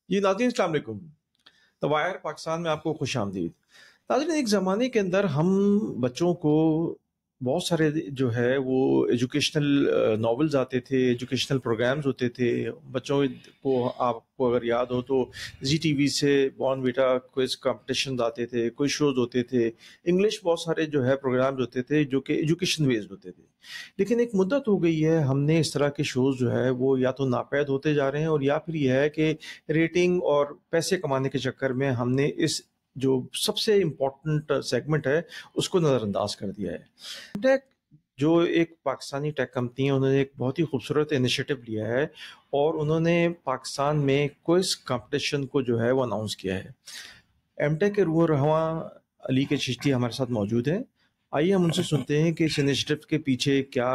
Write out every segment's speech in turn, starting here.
जी नाज़रीन अस्सलाम वालेकुम। द वायर पाकिस्तान में आपको खुशामदीद। नाज़रीन एक ज़माने के अंदर हम बच्चों को बहुत सारे जो है वो एजुकेशनल नॉवेल्स आते थे, एजुकेशनल प्रोग्राम्स होते थे। बच्चों को आपको अगर याद हो तो ज़ी टीवी से बॉर्नविटा क्विज़ कॉम्पिटिशन्स आते थे, क्विज़ शोज़ होते थे। इंग्लिश बहुत सारे जो है प्रोग्राम्स होते थे जो कि एजुकेशन बेस्ड होते थे। लेकिन एक मुद्दत हो गई है, हमने इस तरह के शोज़ जो है वो या तो नापैद होते जा रहे हैं और या फिर ये है कि रेटिंग और पैसे कमाने के चक्कर में हमने इस जो सबसे इम्पोर्टेंट सेगमेंट है उसको नज़रअंदाज कर दिया है। टेक जो एक पाकिस्तानी टेक कंपनी है, उन्होंने एक बहुत ही खूबसूरत इनिशिएटिव लिया है और उन्होंने पाकिस्तान में क्विज कंपटीशन को जो है वो अनाउंस किया है। एमटेक के रूह रहवां अली के चिश्ती हमारे साथ मौजूद हैं। आइए हम उनसे सुनते हैं कि इस इनिशिएटिव के पीछे क्या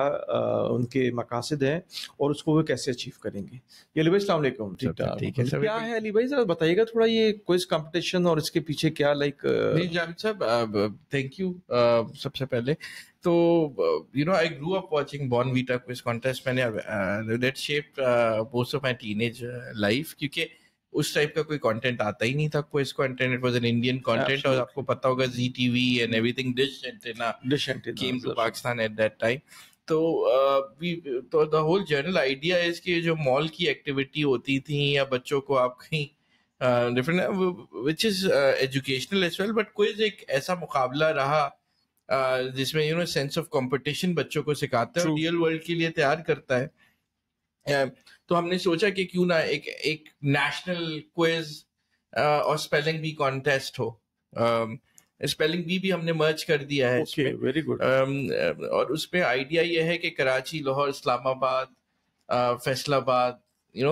उनके मकासद हैं और उसको वो कैसे अचीव करेंगे। ये अली भाई अस्सलाम वालेकुम। ठीक है सर। क्या है अली भाई, जरा बताइएगा थोड़ा ये क्विज कंपटीशन और इसके पीछे क्या नहीं जावेद साहब, थैंक यू। सबसे पहले तो I grew up watching Bournvita quiz contest. मैंने that shaped most of my teenage life, क्योंकि उस टाइप का कोई कंटेंट आता ही नहीं था quiz content. It was an Indian content और आपको पता होगा Zee TV and everything dish antenna came to Pakistan at that time. तो the whole general idea is कि जो मॉल की एक्टिविटी होती थी या बच्चों को आप कहीं different which is educational as well, but quiz एक ऐसा मुकाबला रहा जिसमें सेंस ऑफ कंपटीशन बच्चों को सिखाता है और रियल वर्ल्ड के लिए तैयार करता है। तो हमने सोचा कि क्यों ना एक नेशनल क्विज और स्पेलिंग बी कॉन्टेस्ट हो। स्पेलिंग बी भी हमने मर्ज कर दिया है इसमें। Very good. और उसमें आइडिया ये है कि Karachi, Lahore, Islamabad, Faisalabad, tier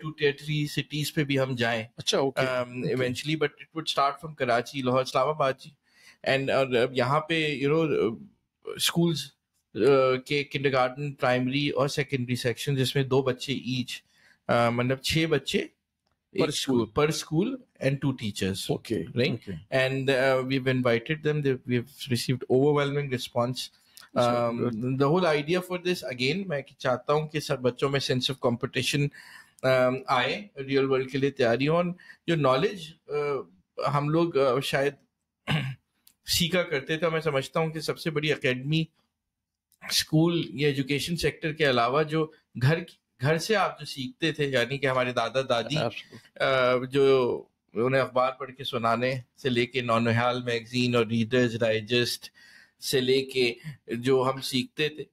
2 tier 3 cities पे भी हम जाएं। अच्छा, okay. Eventually, but it would start from Karachi, Lahore, Islamabad ji. And यहाँ पे schools के kindergarten, primary और secondary section जिसमें 2 बच्चे each, मतलब 6 बच्चे per school and 2 teachers. Okay. Right. Okay. And we've invited them. We've received overwhelming response. The whole idea for this, again, मैं चाहता हूँ कि सब बच्चों में सेंस ऑफ कंपटीशन आए, रियल वर्ल्ड के लिए तैयारी हो। जो नॉलेज हम लोग शायद सीखा करते थे, मैं समझता हूँ कि सबसे बड़ी एकेडमी स्कूल या एजुकेशन सेक्टर के अलावा जो घर से आप जो सीखते थे, यानी कि हमारे दादा दादी जो उन्हें अखबार पढ़ के सुनाने से लेके नौनिहाल मैगजीन और रीडर्स डाइजेस्ट से लेके जो हम सीखते थे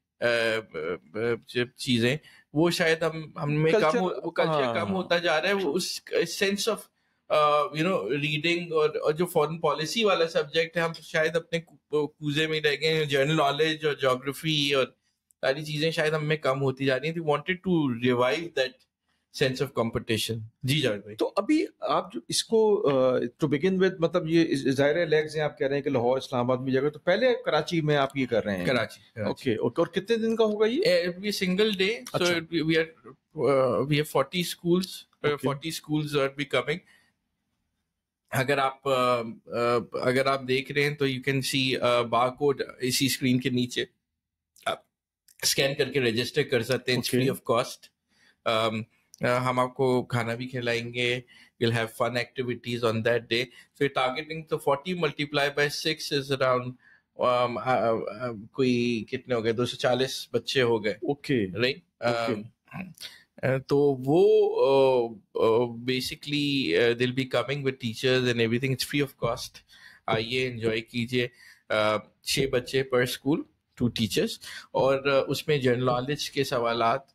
चीजें, वो शायद हमें कल्चर कम होता जा रहा है। वो उस सेंस ऑफ रीडिंग और जो फॉरेन पॉलिसी वाला सब्जेक्ट है, हम शायद अपने कूजे में रह गए। जनरल नॉलेज और ज्योग्राफी और सारी चीजें शायद हमें कम होती जा रही हैं। Wanted to revive that sense of competition. जी जावेद भाई। तो अभी आप जो इसको टू बिगिन विद, मतलब ये ज़ाहिर लेग्स हैं, आप कह रहे हैं कि लाहौर, इस्लामाबाद में जगह, तो पहले कराची में आप ये कर रहे हैं? कराची। ओके। और कितने दिन का होगा ये? ये single day. So we have 40 schools. 40 schools are be coming. अगर आप देख रहे हैं तो यू कैन सी बारकोड इसी स्क्रीन के नीचे, आप स्कैन करके रजिस्टर कर सकते हैं, फ्री ऑफ कॉस्ट। हम आपको खाना भी खिलाएंगे, we'll have fun activities on that day. So we're targeting तो 40 multiplied by 6 is around कोई कितने हो गए, 240 बच्चे हो गए। Okay, right. तो वो basically they'll be coming with teachers and everything. It's free of cost. आइए एंजॉय कीजिए। 6 बच्चे पर स्कूल, 2 टीचर्स, और उसमें जनरल नॉलेज के सवालात,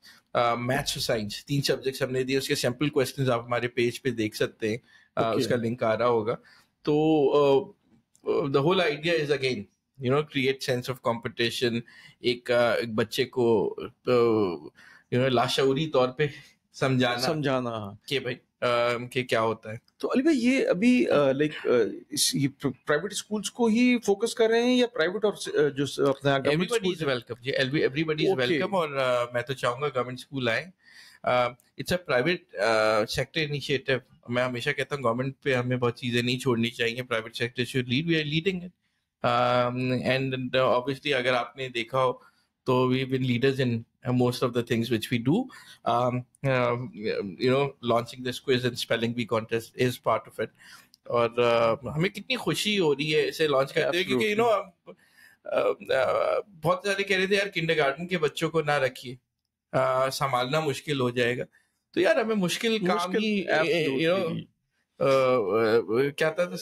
मैथ्स और साइंस, 3 सब्जेक्ट्स हमने दिए। उसके सैम्पल क्वेश्चंस आप हमारे पेज पे देख सकते हैं। उसका लिंक आ रहा होगा। तो the whole idea is again create sense of competition. एक बच्चे को लाशऊरी तौर पे समझाना कि भाई कि क्या होता है। तो अली भाई, ये अभी ये प्राइवेट स्कूल्स को ही फोकस कर रहे हैं या प्राइवेट और जो अपना एवरीबॉडी इज वेलकम जी, एवरीबॉडी इज वेलकम। और मैं तो चाहूंगा गवर्नमेंट स्कूल आए। It's a private sector initiative. मैं हमेशा कहता हूँ गवर्नमेंट पे हमें बहुत चीजें नहीं छोड़नी चाहिए, private sector should lead, we are leading it. And obviously अगर आपने देखा हो So we've been leaders in most of the things which we do. Launching this quiz and spelling bee contest is part of it. और हमें कितनी खुशी हो रही है इसे लॉन्च करते हुए, क्योंकि बहुत सारे कह रहे थे यार किंडरगार्टन के बच्चों को ना रखिए, संभालना मुश्किल हो जाएगा. तो यार हमें मुश्किल काम ही क्या था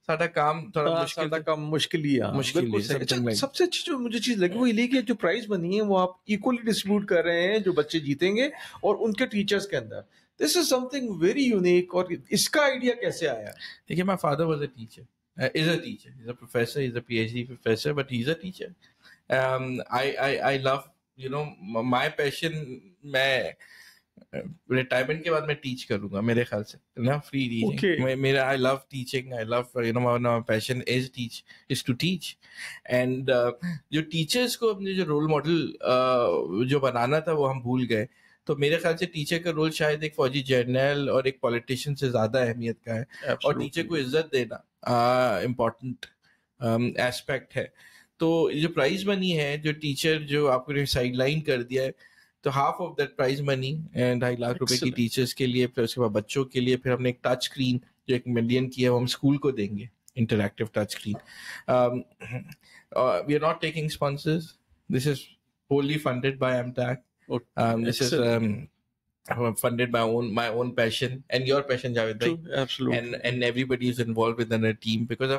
सादा काम थोड़ा मुश्किल ही है. सबसे अच्छी जो मुझे चीज लगी वो ये कि जो प्राइज बनी है वो आप इक्वली डिस्ट्रीब्यूट कर रहे हैं जो बच्चे जीतेंगे और उनके टीचर्स के अंदर. This is something very unique. और इसका आइडिया कैसे आया? देखिए, my father was a teacher, is a teacher, he's a professor, he's a PhD professor, but he's a teacher. I love, my passion, मैं रिटायरमेंट के बाद मैं टीच करूंगा मेरे ख्याल से ना, फ्री टीचिंग. मेरा I love teaching, I love my passion is to teach. And जो टीचर्स को अपने जो रोल मॉडल जो बनाना था वो हम भूल गए. तो मेरे ख्याल से टीचर का रोल शायद एक फौजी जर्नल और एक पॉलिटिशियन से ज्यादा अहमियत का है. Absolutely. और टीचर को इज्जत देना इम्पोर्टेंट एस्पेक्ट है. तो जो प्राइज मनी है, जो टीचर जो आपको साइडलाइन कर दिया है, तो half of that prize money 2.5 lakh रुपए की टीचर्स के लिए, फिर उसके बाद बच्चों के लिए, फिर हमने एक टच स्क्रीन जो 1 मिलियन की है वो हम स्कूल को देंगे, interactive touch screen. We are not taking sponsors, this is wholly funded by AMTAC. This is funded by my own passion and your passion, Javed bhai. Absolutely. And everybody is involved within a team because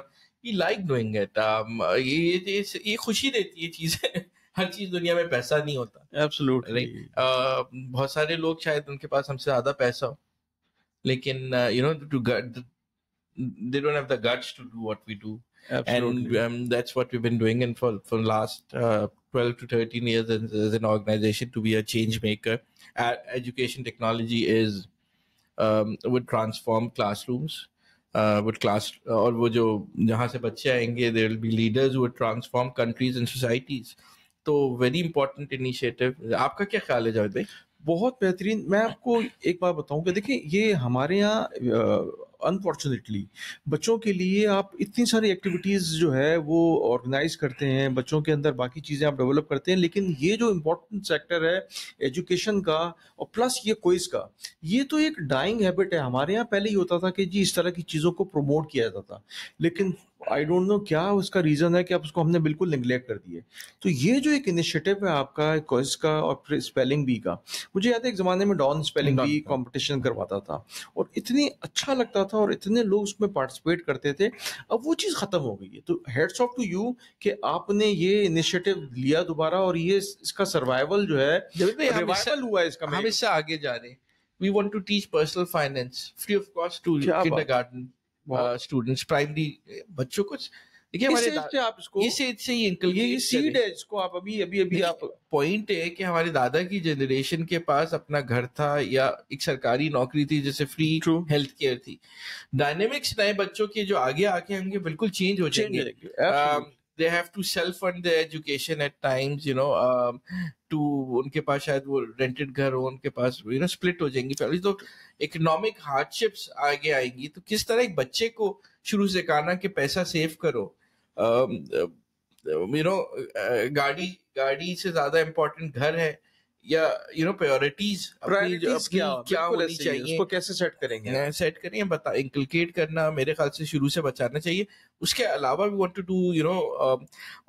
we like doing it. ये खुशी देती है चीजें. हर चीज दुनिया में पैसा नहीं होता. Absolutely. बहुत सारे लोग शायद उनके पास हमसे ज्यादा पैसा हो, लेकिन they don't have the guts to do what we do. Absolutely. And that's what we've been doing, and for last 12 to 13 years as an organization, to be a change maker. Education technology would transform classrooms, और वो जो जहाँ से बच्चे आएंगे, there will be leaders who would transform countries and societies. तो very important initiative. आपका क्या ख्याल है जावेद भाई? बहुत बेहतरीन. मैं आपको एक बात बताऊं कि देखिए, ये हमारे यहाँ अनफॉर्चुनेटली बच्चों के लिए आप इतनी सारी एक्टिविटीज़ जो है वो ऑर्गेनाइज करते हैं, बच्चों के अंदर बाकी चीज़ें आप डेवलप करते हैं, लेकिन ये जो इम्पोर्टेंट सेक्टर है एजुकेशन का और प्लस ये क्विज का, ये तो एक डाइंग हैबिट है. हमारे यहाँ पहले ही होता था कि जी इस तरह की चीज़ों को प्रमोट किया जाता था, लेकिन आई डोंट नो क्या उसका रीज़न है कि आप उसको हमने बिल्कुल निगलेक्ट कर दिए. तो ये जो एक इनिशिएटिव है आपका क्विज का और फिर स्पेलिंग बी का, मुझे याद है एक ज़माने में डॉन स्पेलिंग बी कॉम्पिटिशन करवाता था और इतनी अच्छा लगता था और इतने लोग उसमें पार्टिसिपेट करते थे. अब वो चीज़ ख़त्म हो गई है. तो हेड्स ऑफ टू यू कि आपने ये इनिशिएटिव लिया दोबारा और ये इसका सर्वाइवल जो है रिवाइवल हुआ है इसका. हम इससे आगे जा रहे हैं. We want to teach personal finance free of cost to kindergarten students, primary बच्चों को. देखिए, हमारे आप इसको ये सीड है, इसको आप अभी आप पॉइंट है कि हमारे दादा की जनरेशन के पास अपना घर था या एक सरकारी नौकरी थी जैसे फ्री हेल्थ केयर थी. डायनेमिक्स नए बच्चों के जो आगे आके होंगे बिल्कुल चेंज हो जाएंगे. They have to self-fund their education at times, to उनके पास शायद वो रेंटेड घर हो, उनके पास स्प्लिट हो जाएंगी फैमिली. तो इकोनॉमिक हार्डशिप्स आगे आएंगी. तो किस तरह एक बच्चे को शुरू से कहना कि पैसा सेव करो, गाड़ी से ज्यादा इम्पोर्टेंट घर है, या प्रायोरिटीज क्या होनी चाहिए, उसको कैसे सेट करेंगे, इंकलकेट करना मेरे ख्याल से शुरू से बचाना चाहिए. उसके अलावा we want to do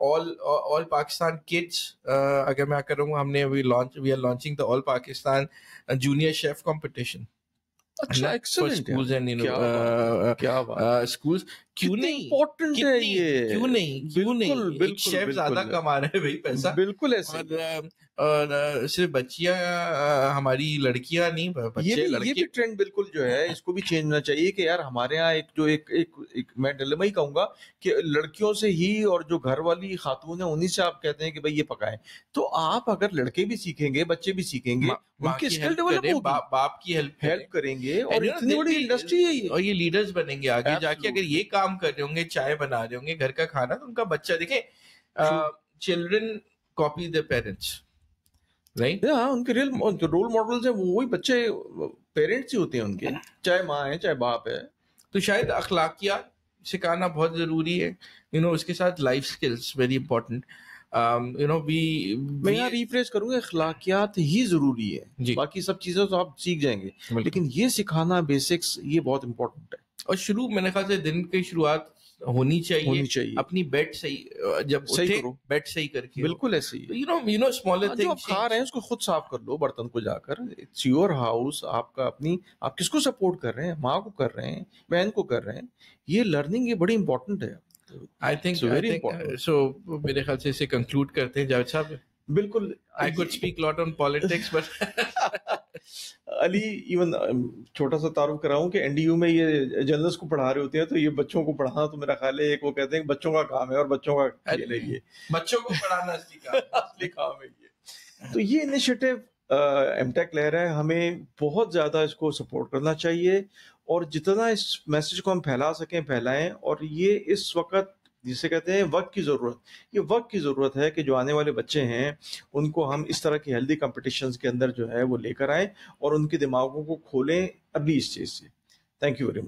all Pakistan kids. अगर मैं करूँगा, हमने we are launching the all Pakistan junior chef competition. अच्छा, एक्सीलेंट. स्कूल्स एंड क्या बात. स्कूल्स क्यों नहीं इम्पोर्टेंट है ये, क्यों नहीं शेफ ज्यादा कमा रहे हैं भाई पैसा. बिल्कुल ऐसे. और सिर्फ बच्चियां, हमारी लड़कियां नहीं, बच्चे ये भी ट्रेंड बिल्कुल जो है इसको भी चेंज होना चाहिए कि यार हमारे यहाँ एक मैं डिलेमा ही कहूंगा कि लड़कियों से ही और जो घर वाली खातून है उन्हीं से आप कहते हैं कि भाई ये पकाएं. तो आप अगर लड़के भी सीखेंगे, बच्चे भी सीखेंगे, उनकी स्किल डेवलप होगी, बाप की हेल्प करेंगे और इतनी बड़ी इंडस्ट्री है ये, और ये लीडर्स बनेंगे आगे जाके. अगर ये काम कर रहे होंगे, चाय बना रहे होंगे, घर का खाना, तो उनका बच्चा देखें, children copy their parents, right. उनके रोल मॉडल्स है वही बच्चे, पेरेंट्स ही होते हैं उनके, चाहे माँ है चाहे बाप है. तो शायद अखलाकियात सिखाना बहुत जरूरी है, उसके साथ life skills very important. you know मैं यहाँ रिफ्रेश करूंगा, अखलाकियात ही जरूरी है, जी। बाकी सब चीजें तो आप सीख जाएंगे, बिल्कुल। लेकिन ये सिखाना बेसिक्स ये बहुत इंपॉर्टेंट है। और शुरू मेरे ख्याल से दिन की शुरुआत होनी चाहिए। अपनी बेड सही जब सही उठे करो, बेड सही करके बिल्कुल ऐसे ही। यू नो स्मॉलर जो आप थिंग्स खा रहे हैं उसको खुद साफ कर लो, बर्तन को जाकर। इट्स योर हाउस, आपका अपनी, आप किसको सपोर्ट कर रहे हैं, माँ को कर रहे हैं, बहन को कर रहे हैं, ये लर्निंग ये बड़ी इंपॉर्टेंट है। I think very important. So मेरे ख्याल से इसे कंक्लूड करते हैं जावेद साहब। बिल्कुल। I could speak lot on politics but Ali, even छोटा सा तारुफ कराऊं कि एनडीयू में ये जर्नलिस्ट को पढ़ा रहे होते हैं, तो ये बच्चों को पढ़ाना तो मेरा ख्याल है, एक वो कहते हैं कि बच्चों का काम है और बच्चों का खेल है ये, बच्चों को पढ़ाना असली काम है ये। तो ये इनिशिएटिव एमटेक ले रहा है, हमें बहुत ज़्यादा इसको सपोर्ट करना चाहिए, और जितना इस मैसेज को हम फैला सकें फैलाएं। और ये इस वक्त जिसे कहते हैं वक्त की ज़रूरत, ये वक्त की ज़रूरत है कि जो आने वाले बच्चे हैं उनको हम इस तरह की हेल्दी कंपटीशंस के अंदर जो है वो लेकर आएं और उनके दिमागों को खोलें अर्ली स्टेज से। Thank you very much.